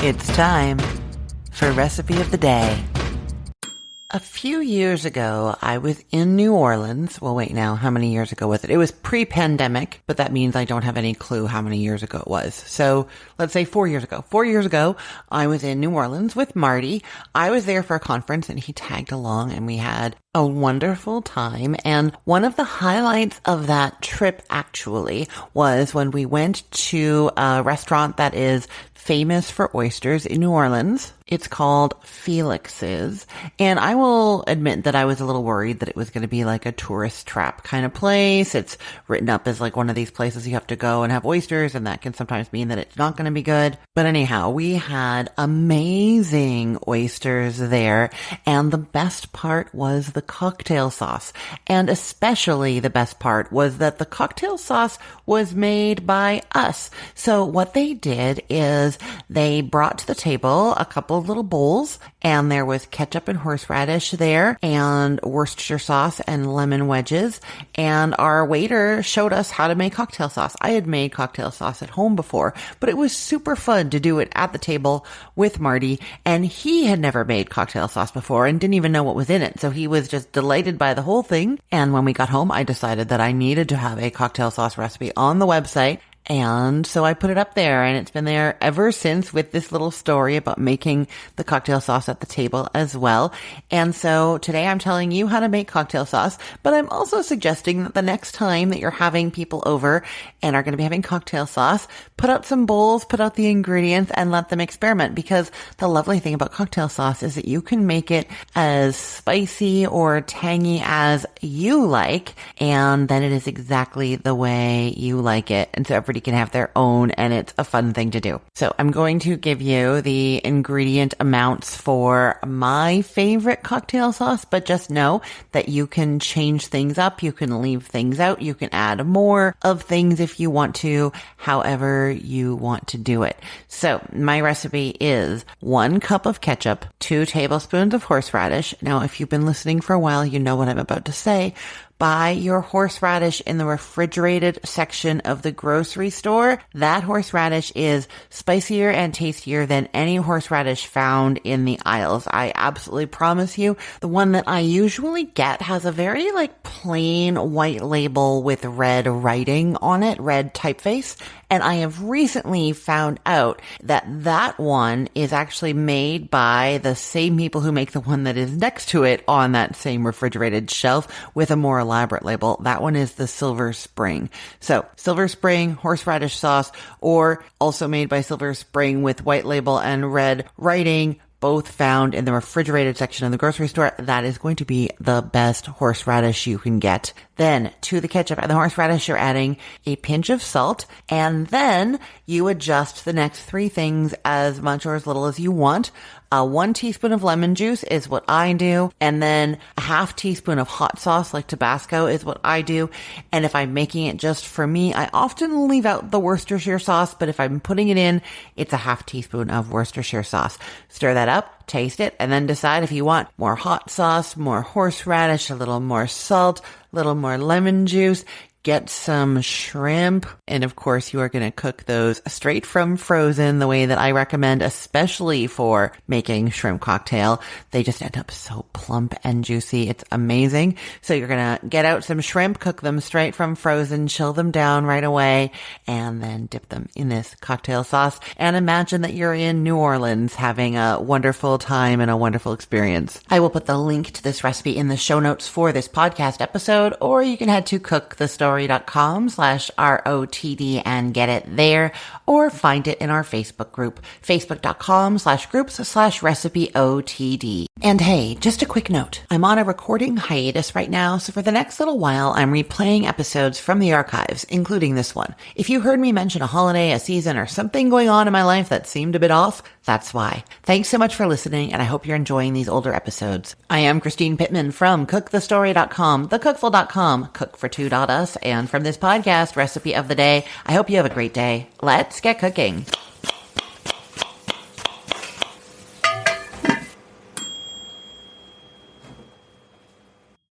It's time for Recipe of the Day. A few years ago, I was in New Orleans. Well, wait now, how many years ago was it? It was pre-pandemic, but that means I don't have any clue how many years ago it was. So let's say 4 years ago. 4 years ago, I was in New Orleans with Marty. I was there for a conference and he tagged along and we had a wonderful time. And one of the highlights of that trip actually was when we went to a restaurant that is famous for oysters in New Orleans. It's called Felix's. And I will admit that I was a little worried that it was going to be like a tourist trap kind of place. It's written up as like one of these places you have to go and have oysters, and that can sometimes mean that it's not going to be good. But anyhow, we had amazing oysters there. And the best part was the cocktail sauce. And especially the best part was that the cocktail sauce was made by us. So what they did is they brought to the table a couple of little bowls, and there was ketchup and horseradish there and Worcestershire sauce and lemon wedges. And our waiter showed us how to make cocktail sauce. I had made cocktail sauce at home before, but it was super fun to do it at the table with Marty. And he had never made cocktail sauce before and didn't even know what was in it. So he was just delighted by the whole thing. And when we got home, I decided that I needed to have a cocktail sauce recipe on the website. And so I put it up there, and it's been there ever since with this little story about making the cocktail sauce at the table as well. And so today I'm telling you how to make cocktail sauce, but I'm also suggesting that the next time that you're having people over and are going to be having cocktail sauce, put out some bowls, put out the ingredients, and let them experiment. Because the lovely thing about cocktail sauce is that you can make it as spicy or tangy as you like, and then it is exactly the way you like it. And so everybody can have their own, and it's a fun thing to do. So I'm going to give you the ingredient amounts for my favorite cocktail sauce, but just know that you can change things up. You can leave things out. You can add more of things if you want to, however you want to do it. So my recipe is 1 cup of ketchup, 2 tablespoons of horseradish. Now, if you've been listening for a while, you know what I'm about to say. Buy your horseradish in the refrigerated section of the grocery store. That horseradish is spicier and tastier than any horseradish found in the aisles. I absolutely promise you. The one that I usually get has a very plain white label with red writing on it, red typeface. And I have recently found out that that one is actually made by the same people who make the one that is next to it on that same refrigerated shelf with a more elaborate label. That one is the Silver Spring. So Silver Spring horseradish sauce, or also made by Silver Spring with white label and red writing, both found in the refrigerated section of the grocery store. That is going to be the best horseradish you can get. Then to the ketchup and the horseradish, you're adding a pinch of salt, and then you adjust the next 3 things as much or as little as you want. 1 teaspoon of lemon juice is what I do. And then a 1/2 teaspoon of hot sauce like Tabasco is what I do. And if I'm making it just for me, I often leave out the Worcestershire sauce, but if I'm putting it in, it's a 1/2 teaspoon of Worcestershire sauce. Stir that up, taste it, and then decide if you want more hot sauce, more horseradish, a little more salt, a little more lemon juice. Get some shrimp. And of course, you are going to cook those straight from frozen the way that I recommend, especially for making shrimp cocktail. They just end up so plump and juicy. It's amazing. So you're going to get out some shrimp, cook them straight from frozen, chill them down right away, and then dip them in this cocktail sauce. And imagine that you're in New Orleans having a wonderful time and a wonderful experience. I will put the link to this recipe in the show notes for this podcast episode, or you can head to cookthestory.com/ROTD and get it there, or find it in our Facebook group, facebook.com/groups/recipeotd. And hey, just a quick note. I'm on a recording hiatus right now, so for the next little while, I'm replaying episodes from the archives, including this one. If you heard me mention a holiday, a season, or something going on in my life that seemed a bit off, that's why. Thanks so much for listening, and I hope you're enjoying these older episodes. I am Christine Pittman from cookthestory.com, thecookful.com, cookfor2.us, and from this podcast, Recipe of the Day. I hope you have a great day. Let's get cooking.